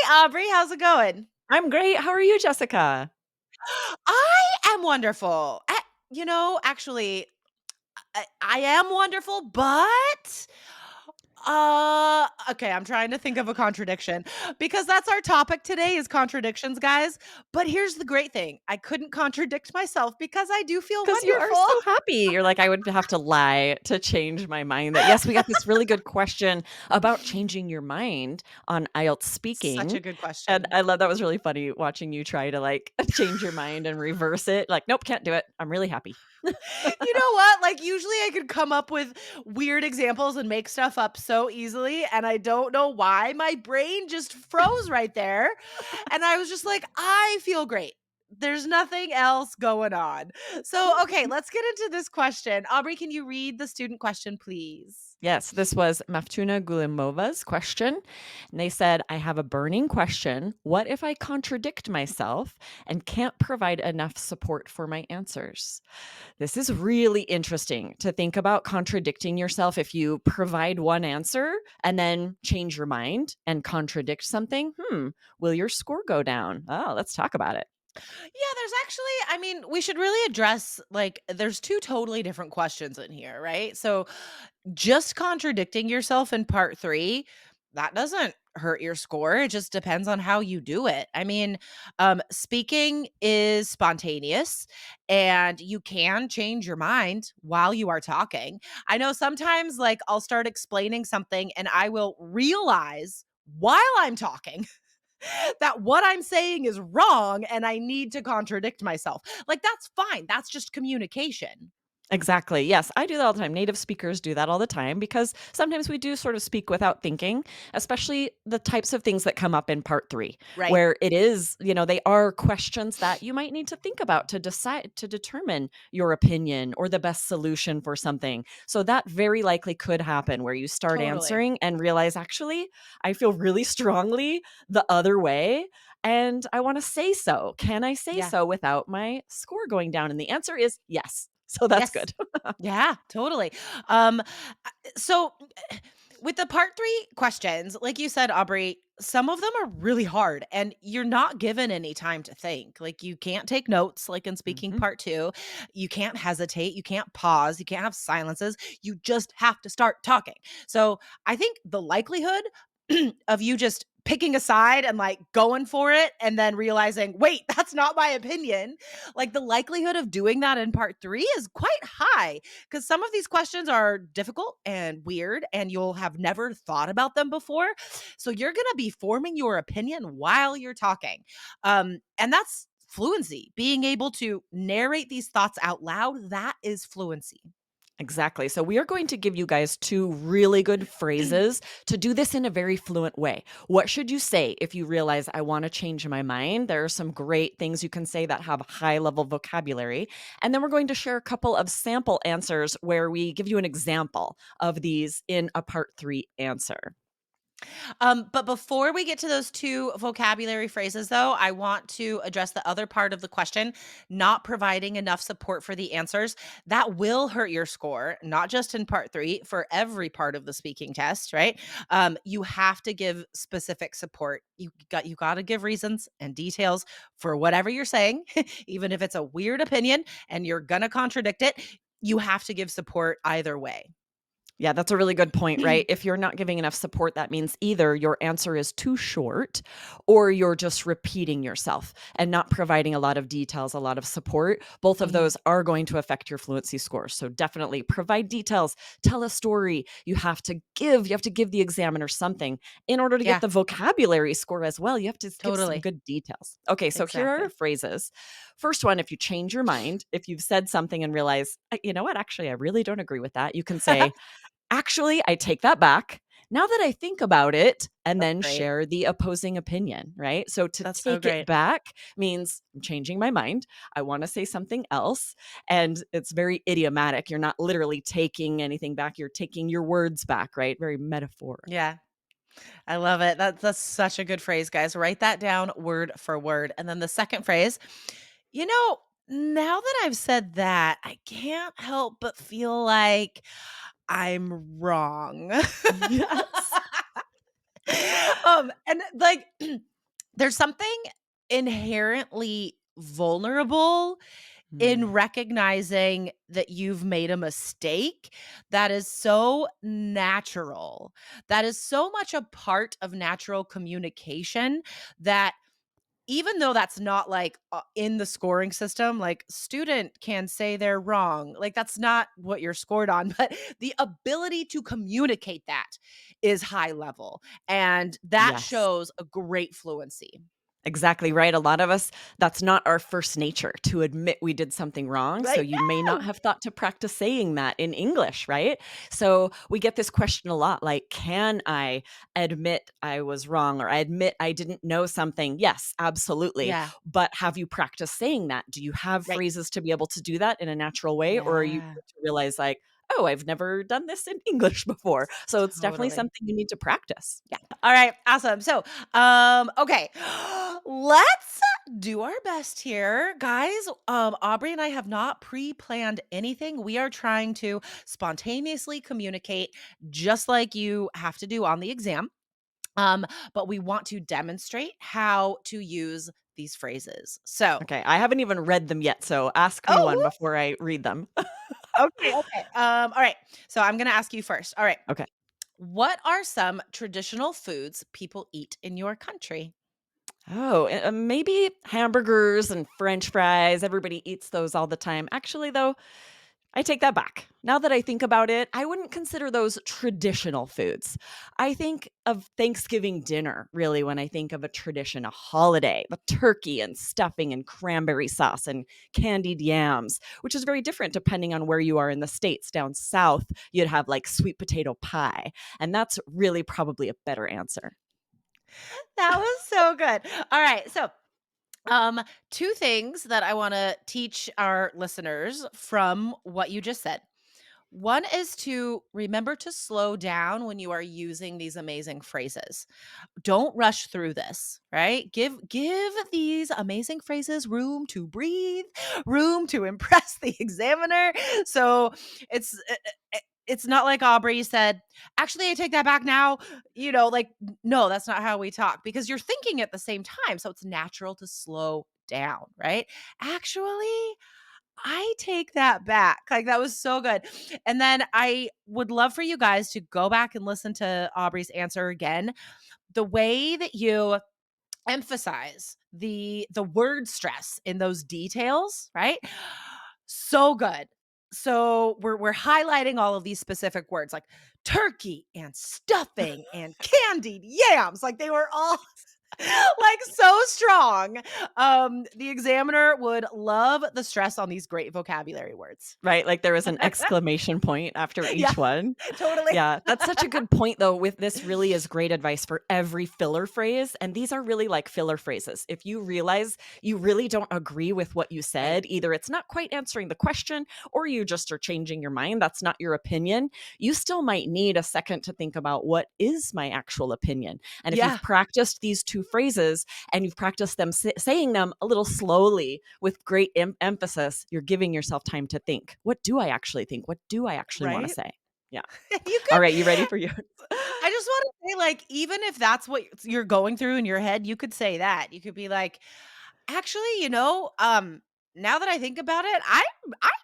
Aubrey. How's it going? I'm great. How are you, Jessica? I am wonderful. Actually, I am wonderful, but okay, I'm trying to think of a contradiction because that's our topic today is contradictions, guys. But here's the great thing. I couldn't contradict myself because I do feel Because you are wonderful. so happy. You're like, I would have to lie to change my mind. That yes, we got this really good question about changing your mind on IELTS Such speaking. a good And question. I love that was really funny watching you try to like change your mind and reverse it. Like, nope, can't do it. I'm really happy. You know what? Like, usually I could come up with weird examples and make stuff up so easily, and I don't know why my brain just froze right there, and I was just like, "I feel great. There's nothing else going on." So, okay, let's get into this question. Aubrey, can you read the student question, please? Yes, this was Maftuna Gulimova's question. And they said, I have a burning question. What if I contradict myself and can't provide enough support for my answers? This is really interesting to think about contradicting yourself if you provide one answer and then change your mind and contradict something. Will your score go down? Oh, let's talk about it. Yeah, there's actually we should really address, like, there's 2 totally different questions in here, right? So, just contradicting yourself in part 3, that doesn't hurt your score. It just depends on how you do it. Speaking is spontaneous and you can change your mind while you are talking. I know sometimes, like, I'll start explaining something and I will realize while I'm talking that what I'm saying is wrong and I need to contradict myself. Like, that's fine. That's just communication. Exactly. Yes, I do that all the time. Native speakers do that all the time because sometimes we do sort of speak without thinking, especially the types of things that come up in part 3, Right. where it is, they are questions that you might need to think about to decide to determine your opinion or the best solution for something. So that very likely could happen where you start Totally. answering and realize, actually, I feel really strongly the other way. And I want to say so. Can I say Yeah. so without my score going down? And the answer is yes. So that's Yes. good. Yeah, totally. Um, so with the part 3 questions, like you said, Aubrey, some of them are really hard and you're not given any time to think. Like, you can't take notes like in speaking Mhm. part 2. You can't hesitate, you can't pause, you can't have silences. You just have to start talking. So, I think the likelihood of you just picking a side and, like, going for it and then realizing, "Wait, that's not my opinion." Like, the likelihood of doing that in part 3 is quite high because some of these questions are difficult and weird and you'll have never thought about them before. So you're going to be forming your opinion while you're talking. And that's fluency. Being able to narrate these thoughts out loud, that is fluency. Exactly. So we are going to give you guys 2 really good phrases to do this in a very fluent way. What should you say if you realize I want to change my mind? There are some great things you can say that have high level vocabulary. And then we're going to share a couple of sample answers where we give you an example of these in a part 3 answer. But before we get to those 2 vocabulary phrases, though, I want to address the other part of the question, not providing enough support for the answers. That will hurt your score, not just in part 3, for every part of the speaking test, right? You have to give specific support. You got to give reasons and details for whatever you're saying, even if it's a weird opinion and you're gonna contradict it. You have to give support either way. Yeah, that's a really good point, right? If you're not giving enough support, that means either your answer is too short or you're just repeating yourself and not providing a lot of details, a lot of support. Both of Mhm. those are going to affect your fluency scores. So definitely provide details, tell a story. You have to give the examiner something in order to get Yeah, the vocabulary score as well. You have to give some totally. good details. Okay, so here are Exactly. phrases. First one, if you change your mind, if you've said something and realize, you know what, actually, I really don't agree with that, you can say, actually, I take that back. Now that I think about it, and That's then great. share the opposing opinion, right? So to That's so take it great. back means I'm changing my mind. I want to say something else. And it's very idiomatic. You're not literally taking anything back, you're taking your words back, right? Very metaphorical. Yeah, I love it. That's such a good phrase, guys. Write that down word for word. And then the second phrase, you know, now that I've said that, I can't help but feel like I'm wrong. Yes. And like There's something inherently vulnerable in Mm. recognizing that you've made a mistake that is so natural. That is so much a part of natural communication that even though that's not like in the scoring system, like student can say they're wrong, like that's not what you're scored on, but the ability to communicate that is high level. And that Yes. shows a great fluency. Exactly right. A lot of us, that's not our first nature to admit we did something wrong. So Right? you may not Yeah. have thought to practice saying that in English, right? So we get this question a lot like, can I admit I was wrong or I admit I didn't know something? Yes, absolutely. Yeah. But have you practiced saying that? Do you have Right. phrases to be able to do that in a natural way? Or are you Yeah. to realize, like, oh, I've never done this in English before. So it's definitely Totally. something you need to practice. Yeah. All right. Awesome. So, okay. Let's do our best here, guys. Aubrey and I have not pre-planned anything. We are trying to spontaneously communicate just like you have to do on the exam. Um, but we want to demonstrate how to use these phrases. So, Okay. I haven't even read them yet. So ask me one oh, before I read them. okay, okay. All right. So I'm gonna ask you first. All right. Okay. What are some traditional foods people eat in your country? Oh, maybe hamburgers and french fries. Everybody eats those all the time. Actually, though, I take that back. Now that I think about it, I wouldn't consider those traditional foods. I think of Thanksgiving dinner, really, when I think of a tradition, a holiday, the turkey and stuffing and cranberry sauce and candied yams, which is very different depending on where you are in the States. Down south, you'd have like sweet potato pie. And that's really probably a better answer. That was so good. All right. So, um, two things that I want to teach our listeners from what you just said. One is to remember to slow down when you are using these amazing phrases. Don't rush through this, right? Give these amazing phrases room to breathe, room to impress the examiner. So it's it's not like Aubrey said, "Actually, I take that back now." Like no, that's not how we talk because you're thinking at the same time, so it's natural to slow down, right? Actually, I take that back. Like that was so good. And then I would love for you guys to go back and listen to Aubrey's answer again. The way that you emphasize the word stress in those details, right? So good. So we're highlighting all of these specific words like turkey and stuffing and candied yams. Like they were all like so strong. The examiner would love the stress on these great vocabulary words. Right, like there was an exclamation point after Yeah, each one. totally. Yeah, that's such a good point though. With this really is great advice for every filler phrase, and these are really like filler phrases. If you realize you really don't agree with what you Right. said, either it's not quite answering the question or you just are changing your mind, that's not your opinion, you still might need a second to think about what is my actual opinion. And if Yeah, you've practiced these two phrases and you've practiced them saying them a little slowly with great emphasis, you're giving yourself time to think. What do I actually think? What do I actually want to right? say? Yeah. You All right, could you ready for yours? I just wanna say, like, even if that's what you're going through in your head, you could say that. You could be like, "Actually, now that I think about it, I'm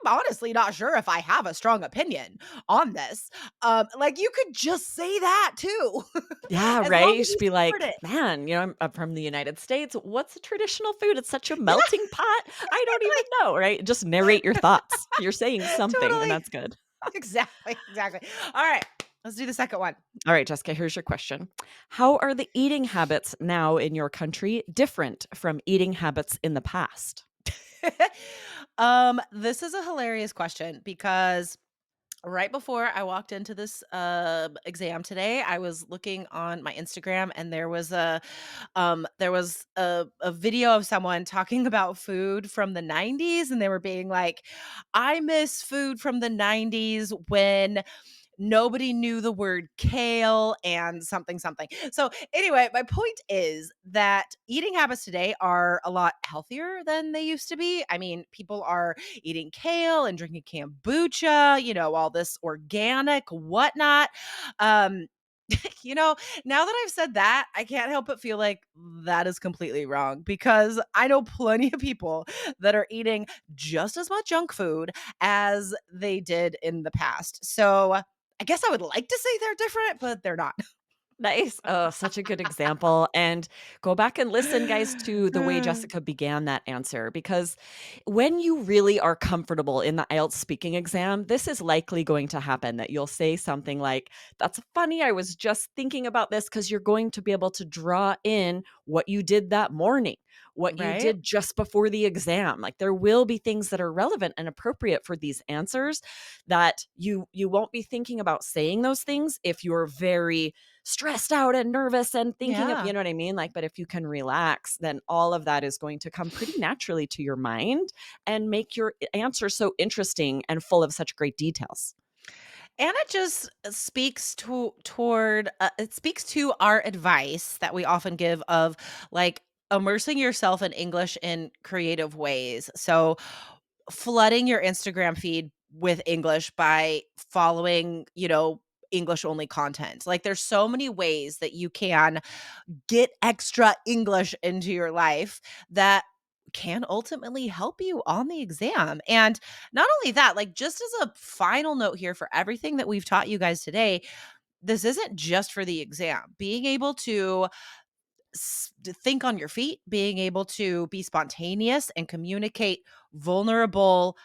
honestly not sure if I have a strong opinion on this." Like, you could just say that too, Yeah, as right? long You as should you be support like, it. "Man, I'm from the United States. What's a traditional food? It's such a Yeah, melting pot. I don't even know," right? Just narrate your thoughts. You're saying something, and totally. that's good. Exactly, exactly. Alright, let's do the second one. All right, Jessica, here's your question. How are the eating habits now in your country different from eating habits in the past? This is a hilarious question because right before I walked into this exam today, I was looking on my Instagram and there was a video of someone talking about food from the 90s and they were being like, I miss food from the 90s when nobody knew the word kale and something something. So anyway, my point is that eating habits today are a lot healthier than they used to be. I mean, people are eating kale and drinking kombucha, all this organic whatnot. Um You know, now that I've said that, I can't help but feel like that is completely wrong because I know plenty of people that are eating just as much junk food as they did in the past. So I guess I would like to say they're different, but they're not. Nice. Oh, such a good example. And go back and listen, guys, to the way Jessica began that answer, because when you really are comfortable in the IELTS speaking exam, this is likely going to happen that you'll say something like, "That's funny. I was just thinking about this," because you're going to be able to draw in what you did that morning, what you Right? did just before the exam. Like there will be things that are relevant and appropriate for these answers that you won't be thinking about saying those things if you're very stressed out and nervous and thinking of, Yeah. you know what I mean? Like, but if you can relax, then all of that is going to come pretty naturally to your mind and make your answer so interesting and full of such great details. And it just speaks toward it speaks to our advice that we often give of like immersing yourself in English in creative ways. So flooding your Instagram feed with English by following, English only content. Like there's so many ways that you can get extra English into your life that can ultimately help you on the exam. And not only that, like just as a final note here for everything that we've taught you guys today, this isn't just for the exam. Being able to think on your feet, being able to be spontaneous and communicate vulnerable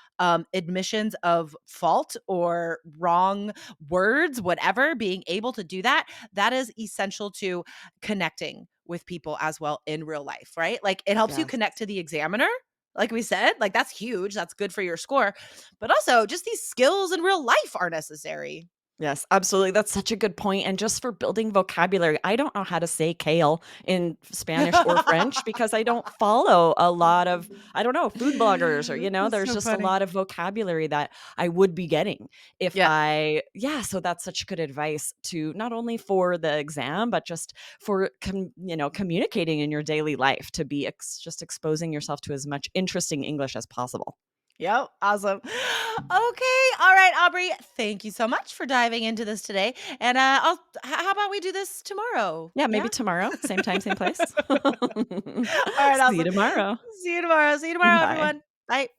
admissions of fault or wrong words, whatever, being able to do that, that is essential to connecting with people as well in real life, right? Like it helps you Yes. connect to the examiner. Like we said, like that's huge. That's good for your score. But also, just these skills in real life are necessary. Yes, absolutely. That's such a good point. And just for building vocabulary, I don't know how to say kale in Spanish or French because I don't follow a lot of, I don't know, food bloggers or, That's there's so just a funny. lot of vocabulary that I would be getting if Yeah. yeah. So that's such good advice to not only for the exam, but just for, communicating in your daily life to be just exposing yourself to as much interesting English as possible. Yep, awesome. Okay, all right, Aubrey, thank you so much for diving into this today, and, how about we do this tomorrow? Yeah, Yeah? maybe tomorrow, same time, same place. All right, See you awesome. tomorrow. See you tomorrow. See you tomorrow, Bye. everyone. Bye.